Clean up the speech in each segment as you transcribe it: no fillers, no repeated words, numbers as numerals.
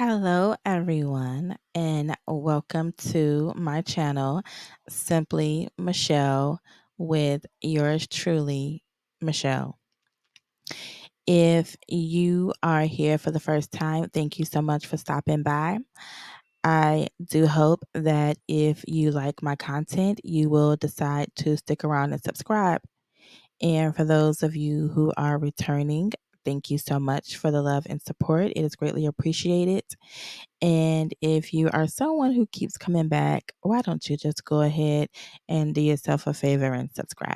Hello, everyone, and welcome to my channel, Simply Michelle, with yours truly, Michelle. If you are here for the first time, thank you so much for stopping by. I do hope that if you like my content, you will decide to stick around and subscribe. And for those of you who are returning, thank you so much for the love and support. It is greatly appreciated. And if you are someone who keeps coming back, why don't you just go ahead and do yourself a favor and subscribe?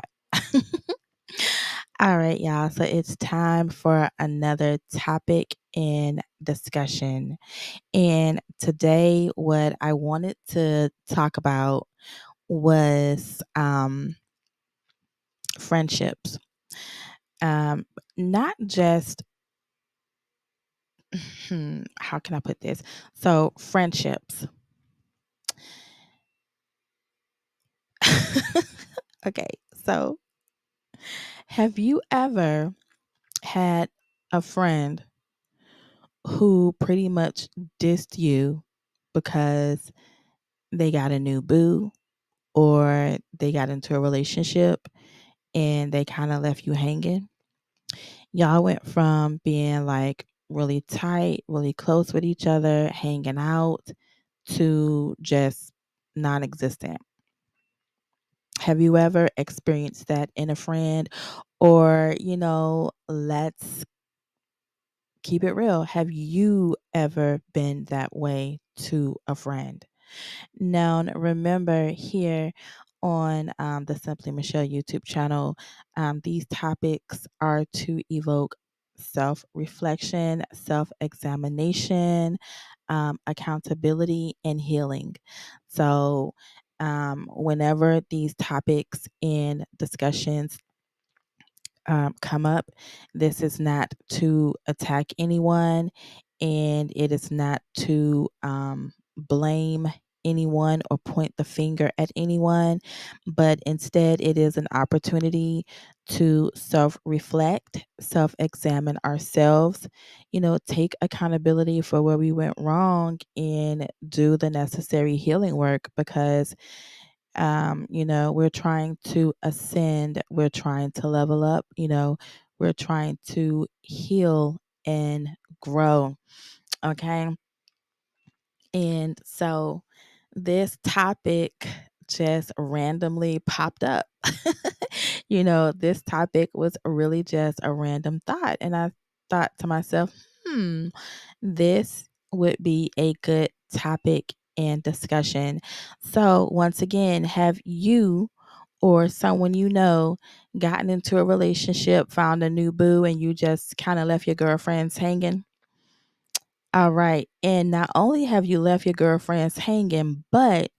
All right, y'all. So it's time for another topic in discussion. And today, what I wanted to talk about was friendships. Um, Not just, how can I put this? So, friendships. Okay, so have you ever had a friend who pretty much dissed you because they got a new boo or they got into a relationship and they kind of left you hanging? Y'all went from being like really tight, really close with each other, hanging out, to just non existent. Have you ever experienced that in a friend? Or, let's keep it real. Have you ever been that way to a friend? Now, remember here on the Simply Michelle YouTube channel, these topics are to evoke self reflection, self examination, accountability, and healing. So, whenever these topics and discussions come up. This is not to attack anyone, and it is not to blame anyone or point the finger at anyone, but instead, it is an opportunity to self reflect, self examine ourselves, take accountability for where we went wrong and do the necessary healing work because we're trying to ascend, we're trying to level up, we're trying to heal and grow. Okay. And so this topic just randomly popped up. This topic was really just a random thought. And I thought to myself, this would be a good topic and discussion. So, once again, have you or someone gotten into a relationship, found a new boo, and you just kind of left your girlfriends hanging? All right. And not only have you left your girlfriends hanging, but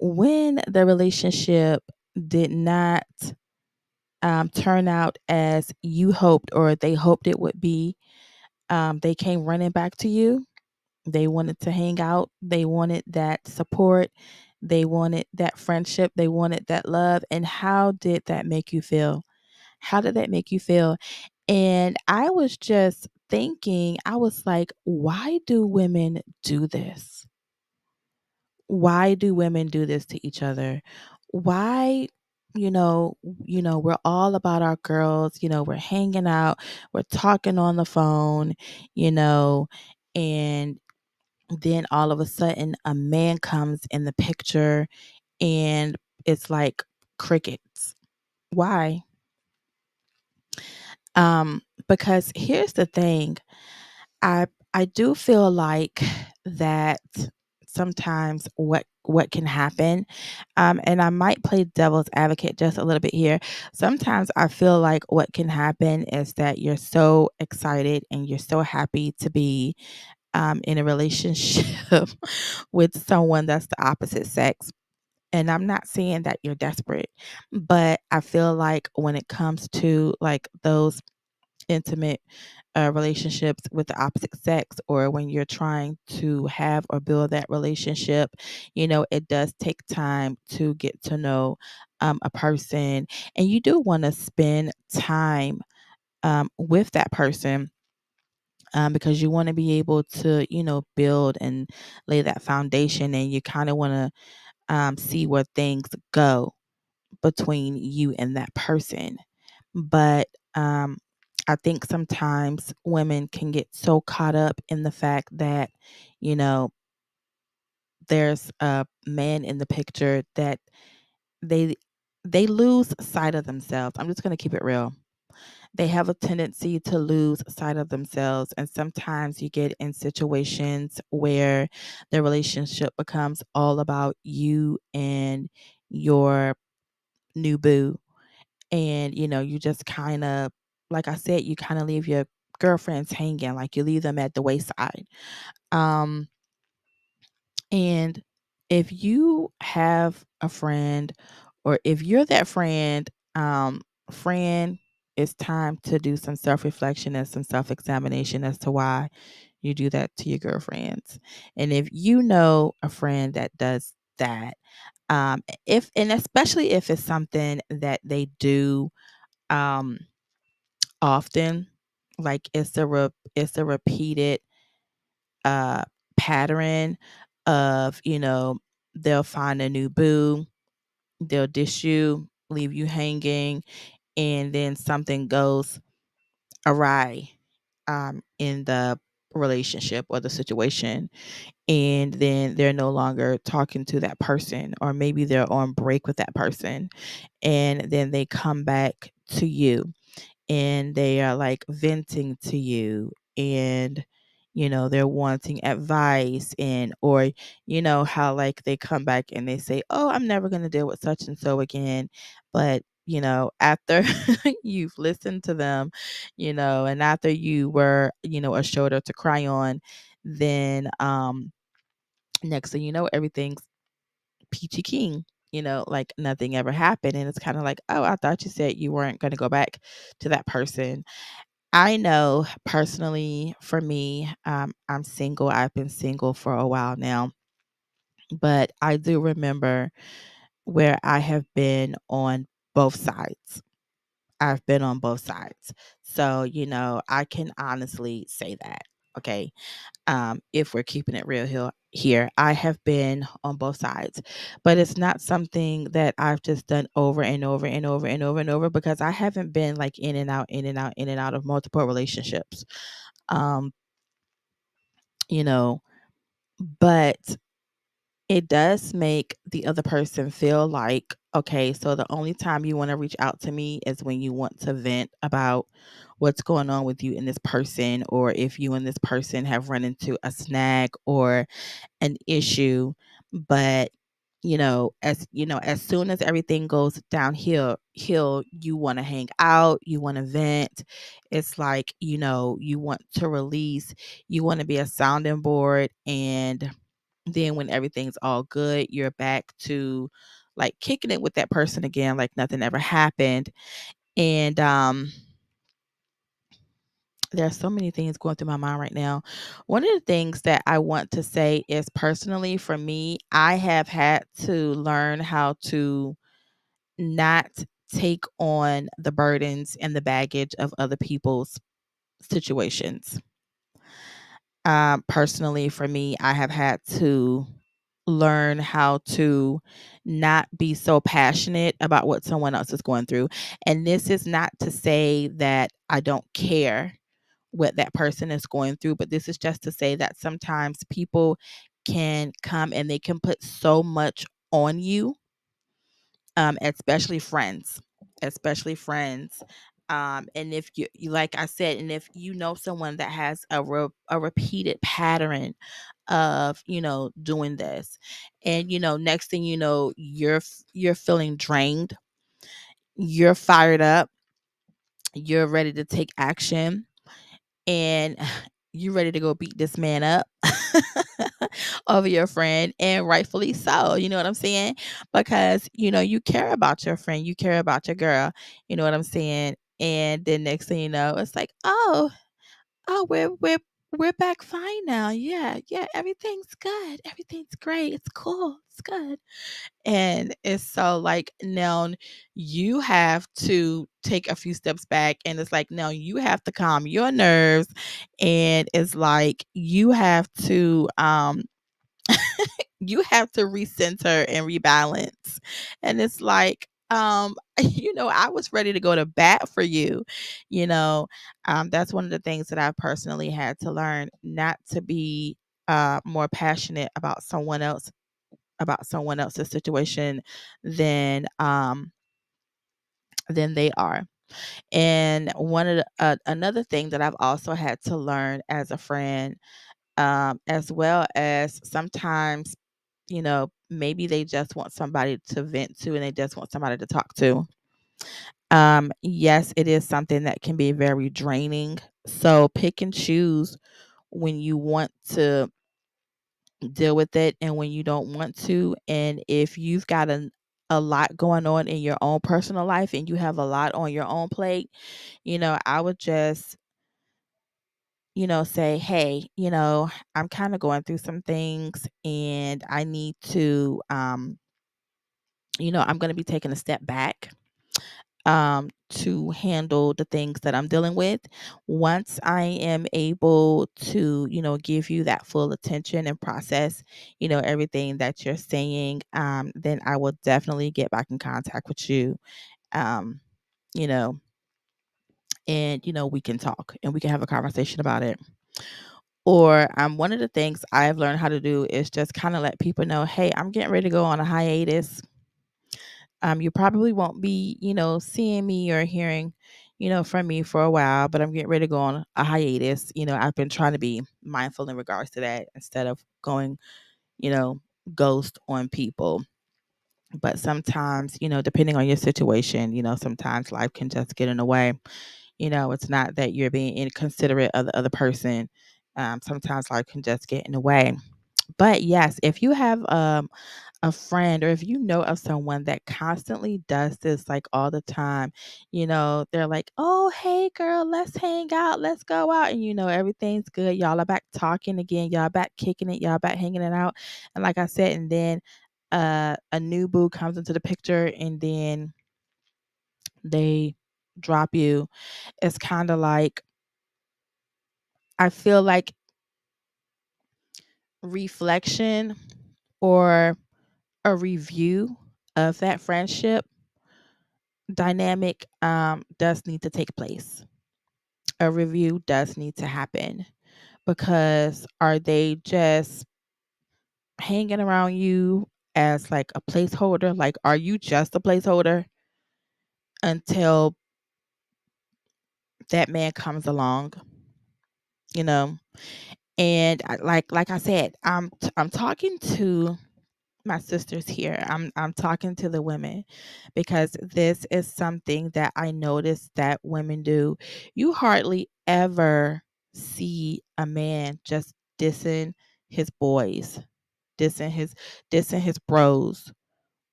when the relationship did not turn out as you hoped or they hoped it would be, they came running back to you. They wanted to hang out. They wanted that support. They wanted that friendship. They wanted that love. And how did that make you feel? How did that make you feel? And I was just thinking, I was like, why do women do this? Why do women do this to each other? Why, we're all about our girls, we're hanging out, we're talking on the phone, you know, and then all of a sudden a man comes in the picture and it's like crickets. Why? Because here's the thing. I do feel like that sometimes what can happen, and I might play devil's advocate just a little bit here. Sometimes I feel like what can happen is that you're so excited and you're so happy to be in a relationship with someone that's the opposite sex. And I'm not saying that you're desperate, but I feel like when it comes to like those intimate relationships with the opposite sex, or when you're trying to have or build that relationship, it does take time to get to know a person. And you do want to spend time with that person because you want to be able to, build and lay that foundation, and you kind of want to see where things go between you and that person. But I think sometimes women can get so caught up in the fact that, you know, there's a man in the picture that they they lose sight of themselves. I'm just going to keep it real. They have a tendency to lose sight of themselves, and sometimes you get in situations where the relationship becomes all about you and your new boo. And you just kind of, like I said, you kind of leave your girlfriends hanging, like you leave them at the wayside. um and if you have a friend, or if you're that friend, friend, it's time to do some self-reflection and some self-examination as to why you do that to your girlfriends. And if you know a friend that does that, if and especially if it's something that they do um often, like it's a repeated uh pattern of, they'll find a new boo, they'll dish you, leave you hanging, and then something goes awry in the relationship or the situation, and then they're no longer talking to that person, or maybe they're on break with that person, and then they come back to you and they are like venting to you, and they're wanting advice, and or how like they come back and they say, oh, I'm never going to deal with such and so again. But after you've listened to them, and after you were a shoulder to cry on, then next thing you know, everything's peachy keen, like nothing ever happened. And it's kind of like, oh, I thought you said you weren't going to go back to that person. I know personally for me, I'm single. I've been single for a while now, but I do remember where I have been on both sides. I've been on both sides. So, I can honestly say that. Okay. If we're keeping it real here, I have been on both sides, but it's not something that I've just done over and over and over and over and over, because I haven't been like in and out, in and out, in and out of multiple relationships. Um, you know, but it does make the other person feel like, okay, so the only time you want to reach out to me is when you want to vent about what's going on with you and this person, or if you and this person have run into a snag or an issue. But as soon as everything goes downhill, you want to hang out, you want to vent. It's like, you want to release, you want to be a sounding board. And then when everything's all good, you're back to like kicking it with that person again, like nothing ever happened. And there's so many things going through my mind right now. One of the things that I want to say is, personally for me, I have had to learn how to not take on the burdens and the baggage of other people's situations. Personally for me, I have had to learn how to not be so passionate about what someone else is going through. And this is not to say that I don't care what that person is going through, but this is just to say that sometimes people can come and they can put so much on you, especially friends, especially friends. And if like I said, and if you know someone that has a repeated pattern of doing this, and next thing you know, you're feeling drained, you're fired up, you're ready to take action, and you ready to go beat this man up over your friend, and rightfully so. You know what I'm saying? Because you care about your friend, you care about your girl. You know what I'm saying? And then next thing you know, it's like, oh, We're back fine now. Yeah, yeah, everything's good. Everything's great. It's cool. It's good. And it's so like now you have to take a few steps back and it's like now you have to calm your nerves and it's like you have to recenter and rebalance. And it's like, I was ready to go to bat for you. You know, that's one of the things that I personally had to learn not to be more passionate about someone else's situation than than they are. And one of another thing that I've also had to learn as a friend, as well as sometimes, maybe they just want somebody to vent to and they just want somebody to talk to. Yes, it is something that can be very draining. So pick and choose when you want to deal with it and when you don't want to. And if you've got a lot going on in your own personal life and you have a lot on your own plate, I would just, say, hey, I'm kind of going through some things and I need to, I'm going to be taking a step back to handle the things that I'm dealing with. Once I am able to, give you that full attention and process, everything that you're saying, then I will definitely get back in contact with you. Um, you know, and we can talk and we can have a conversation about it. Or one of the things I've learned how to do is just kind of let people know, hey, I'm getting ready to go on a hiatus. You probably won't be, seeing me or hearing, from me for a while, but I'm getting ready to go on a hiatus. I've been trying to be mindful in regards to that instead of going, you know, ghost on people. But sometimes, depending on your situation, sometimes life can just get in the way. It's not that you're being inconsiderate of the other person. Sometimes life can just get in the way. But yes, if you have a friend or if you know of someone that constantly does this like all the time, they're like, oh, hey, girl, let's hang out, let's go out. And everything's good. Y'all are back talking again. Y'all back kicking it. Y'all back hanging it out. And like I said, and then a new boo comes into the picture and then they drop you. It's kind of like, I feel like reflection or a review of that friendship dynamic does need to take place. A review does need to happen because are they just hanging around you as like a placeholder? Like, are you just a placeholder until that man comes along? You know, and like I said, I'm talking to my sisters here. I'm talking to the women because this is something that I notice that women do. You hardly ever see a man just dissing his boys, dissing his dissing his bros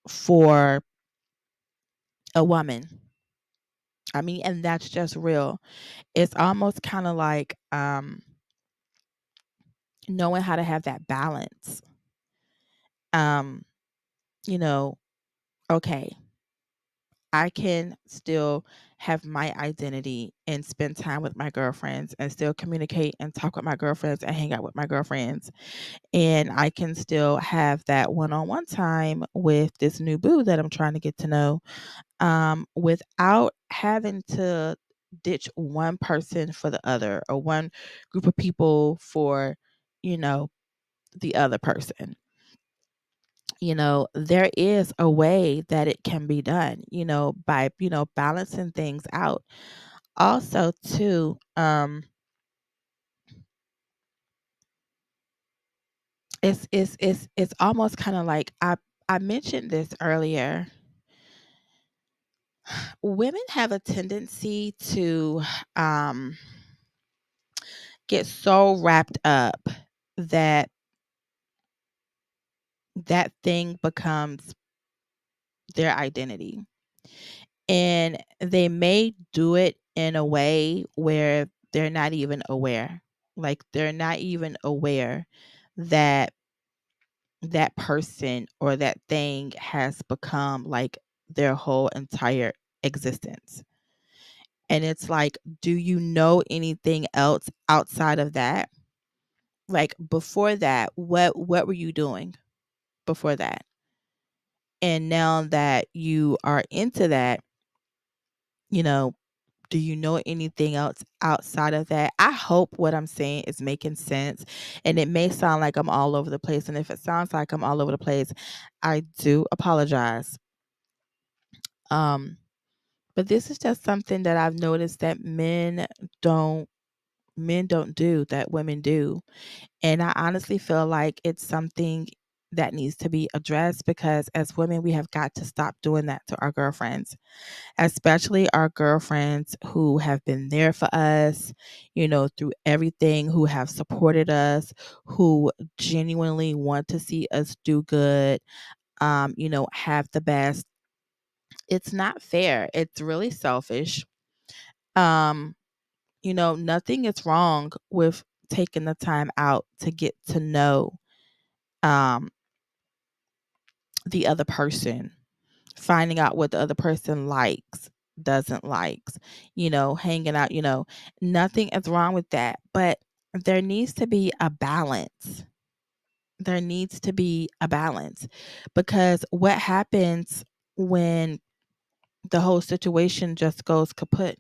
for a woman. I mean, and that's just real. It's almost kind of like knowing how to have that balance. Um, you know, okay, I can still have my identity and spend time with my girlfriends and still communicate and talk with my girlfriends and hang out with my girlfriends. And I can still have that one on one time with this new boo that I'm trying to get to know, without having to ditch one person for the other or one group of people for, you know, the other person. There is a way that it can be done, by, balancing things out. Also, too, it's almost kind of like I mentioned this earlier. Women have a tendency to um get so wrapped up that that thing becomes their identity. And they may do it in a way where they're not even aware. Like they're not even aware that that person or that thing has become like their whole entire existence. And it's like, do you know anything else outside of that? Like before that, what were you doing before that? And now that you are into that, you know, do you know anything else outside of that? I hope what I'm saying is making sense. And it may sound like I'm all over the place. And if it sounds like I'm all over the place, I do apologize. Um, but this is just something that I've noticed that don't men don't do that women do. And I honestly feel like it's something that needs to be addressed because as women, we have got to stop doing that to our girlfriends, especially our girlfriends who have been there for us, through everything, who have supported us, who genuinely want to see us do good, have the best. It's not fair. It's really selfish. Um, nothing is wrong with taking the time out to get to know um the other person, finding out what the other person likes, doesn't likes, hanging out, nothing is wrong with that. But there needs to be a balance. There needs to be a balance because what happens when the whole situation just goes kaput?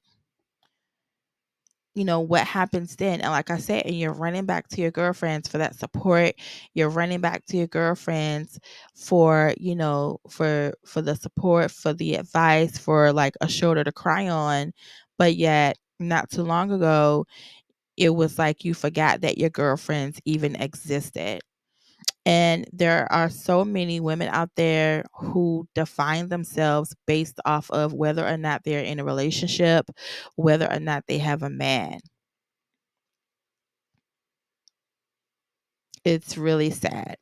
What happens then? And like I said, and you're running back to your girlfriends for that support. You're running back to your girlfriends for, for the support, for the advice, for like a shoulder to cry on. But yet, not too long ago, it was like you forgot that your girlfriends even existed. And there are so many women out there who define themselves based off of whether or not they're in a relationship, whether or not they have a man. It's really sad.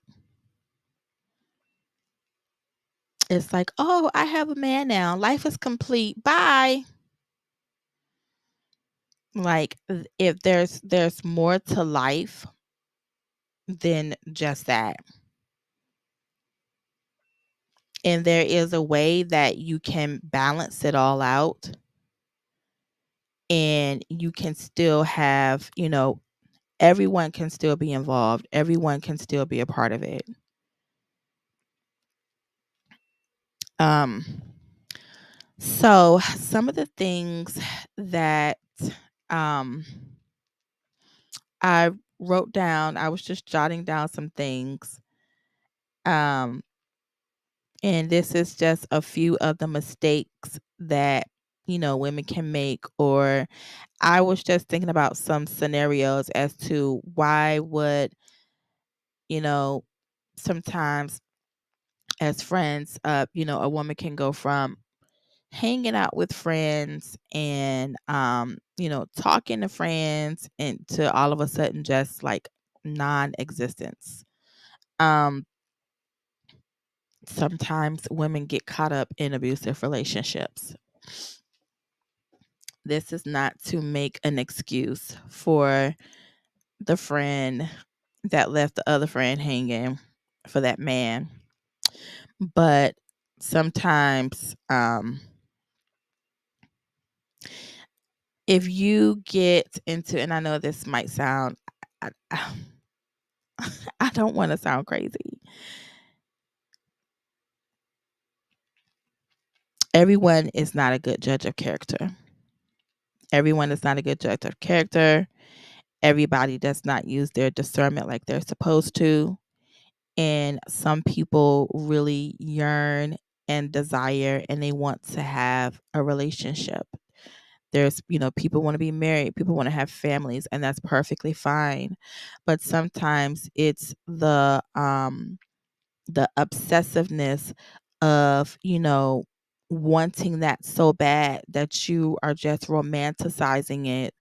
It's like, "Oh, I have a man now. Life is complete. Bye." Like if there's more to life than just that. And there is a way that you can balance it all out and you can still have, everyone can still be involved. Everyone can still be a part of it. Um so some of the things that um I wrote down, I was just jotting down some things. Um, and this is just a few of the mistakes that, women can make. Or I was just thinking about some scenarios as to why would, you know, sometimes as friends, a woman can go from hanging out with friends and talking to friends and to all of a sudden just like non-existence. um Sometimes women get caught up in abusive relationships. This is not to make an excuse for the friend that left the other friend hanging for that man, but sometimes if you get into, and I know this might sound, I, I don't want to sound crazy. Everyone is not a good judge of character. Everyone is not a good judge of character. Everybody does not use their discernment like they're supposed to. And some people really yearn and desire and they want to have a relationship. There's, people want to be married, people want to have families, and that's perfectly fine. But sometimes it's the obsessiveness of, wanting that so bad that you are just romanticizing it.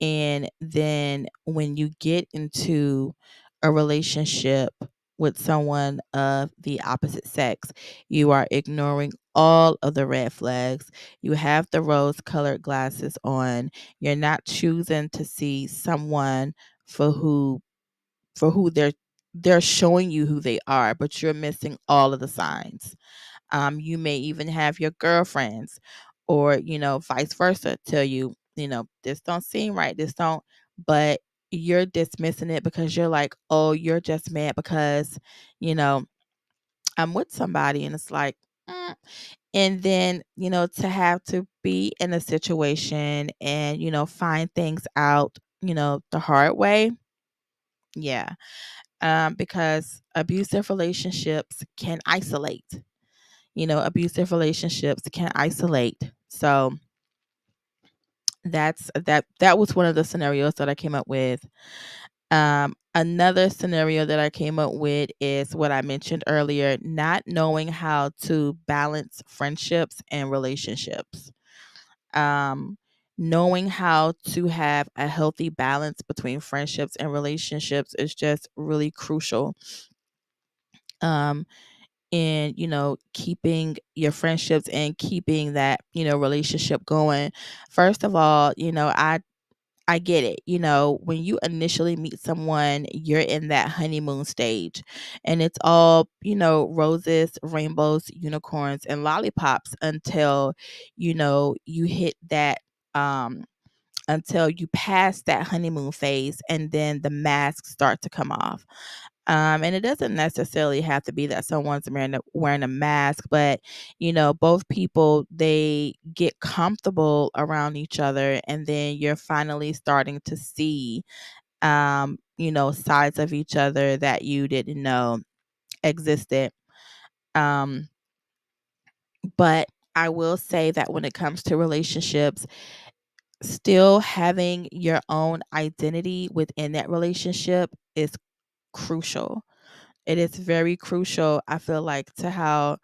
And then when you get into a relationship with someone of the opposite sex, you are ignoring all of the red flags. You have the rose colored glasses on. You're not choosing to see someone for who they're showing you who they are, but you're missing all of the signs. You may even have your girlfriends or, vice versa tell you, this don't seem right, this don't, but you're dismissing it because you're like, oh, you're just mad because, you know, I'm with somebody, and it's like, mm. And then, to have to be in a situation and, find things out, the hard way. Yeah. Because abusive relationships can isolate. Abusive relationships can isolate. So that was one of the scenarios that I came up with. Another scenario that I came up with is what I mentioned earlier, not knowing how to balance friendships and relationships. Um, Knowing how to have a healthy balance between friendships and relationships is just really crucial. Um, in keeping your friendships and keeping that relationship going. First of all, I get it. When you initially meet someone, you're in that honeymoon stage, and it's all, roses, rainbows, unicorns, and lollipops until, you hit that, until you pass that honeymoon phase, and then the masks start to come off. And it doesn't necessarily have to be that someone's wearing a mask, but both people, they get comfortable around each other, and then you're finally starting to see, sides of each other that you didn't know existed. Um, but I will say that when it comes to relationships, still having your own identity within that relationship is crucial. It is very crucial, I feel like, to how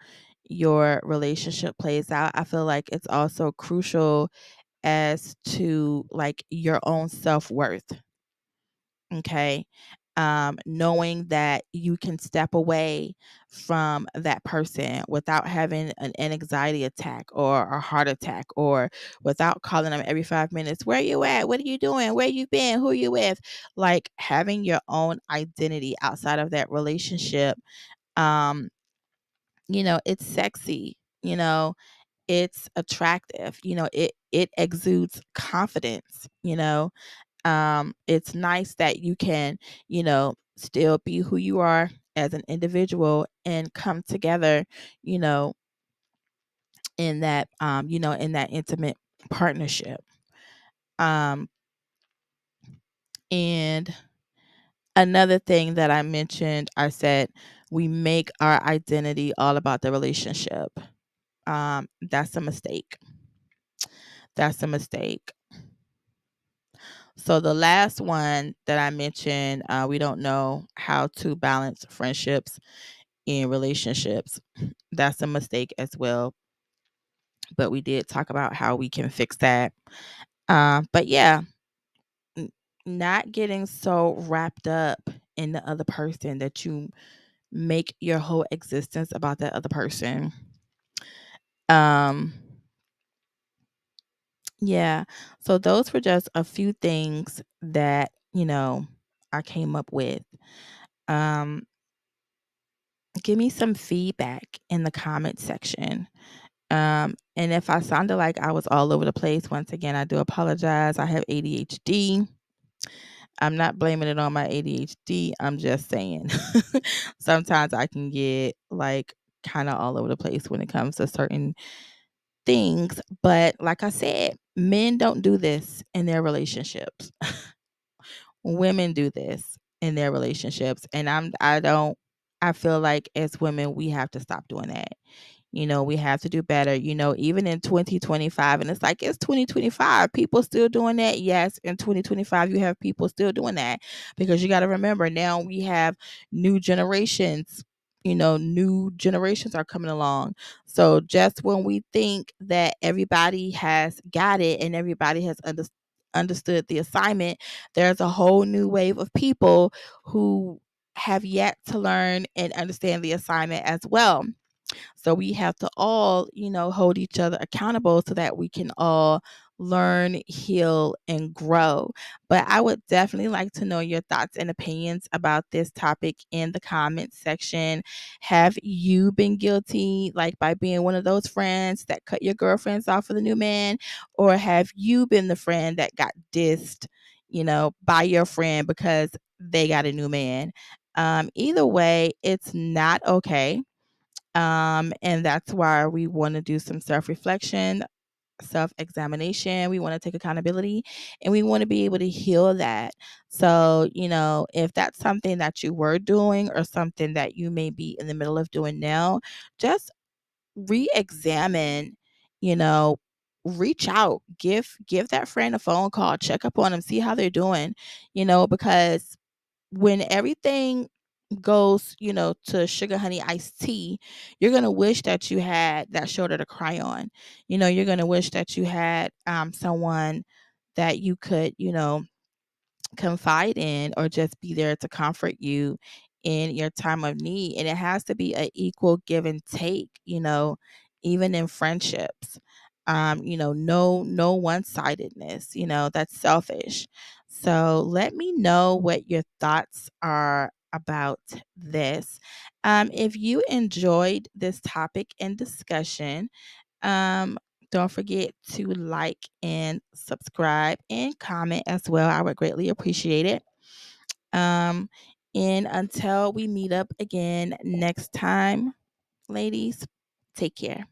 your relationship plays out. I feel like it's also crucial as to like your own self-worth. Okay. Knowing that you can step away from that person without having an anxiety attack or a heart attack, or without calling them every 5 minutes, where you at, what are you doing, where you been, who you with, like having your own identity outside of that relationship. um it's sexy, it's attractive, it exudes confidence. It's nice that you can, still be who you are as an individual and come together, you know, in that intimate partnership. Um, and another thing that I mentioned, I said we make our identity all about the relationship. That's a mistake. That's a mistake. So the last one that I mentioned, we don't know how to balance friendships in relationships. That's a mistake as well. But we did talk about how we can fix that. But yeah, n- not getting so wrapped up in the other person that you make your whole existence about that other person. Um, yeah. So those were just a few things that, I came up with. Um, Give me some feedback in the comment section. And if I sounded like I was all over the place, once again, I do apologize. I have ADHD. I'm not blaming it on my ADHD. I'm just saying sometimes I can get like kind of all over the place when it comes to certain things. But like I said, men don't do this in their relationships. Women do this in their relationships. And I feel like as women, we have to stop doing that. We have to do better, even in 2025. And it's like, it's 2025. People still doing that. Yes, in 2025, you have people still doing that, because you got to remember, now we have new generations. New generations are coming along. So just when we think that everybody has got it and everybody has understood the assignment, there's a whole new wave of people who have yet to learn and understand the assignment as well. So we have to all, hold each other accountable so that we can all learn, heal, and grow. But I would definitely like to know your thoughts and opinions about this topic in the comments section. Have you been guilty, like by being one of those friends that cut your girlfriends off for the new man? Or have you been the friend that got dissed, by your friend because they got a new man? Either way, it's not okay. And that's why we want to do some self reflection, self examination. We want to take accountability and we want to be able to heal that. So, if that's something that you were doing or something that you may be in the middle of doing now, just re examine, you know, reach out, give that friend a phone call, check up on them, see how they're doing, because when everything goes, to sugar honey iced tea, you're gonna wish that you had that shoulder to cry on. You're gonna wish that you had someone that you could, confide in or just be there to comfort you in your time of need. And it has to be an equal give and take, even in friendships. No one-sidedness, that's selfish. So let me know what your thoughts are about this. If you enjoyed this topic and discussion, um, don't forget to like and subscribe and comment as well. I would greatly appreciate it. Um, and until we meet up again next time, ladies, take care.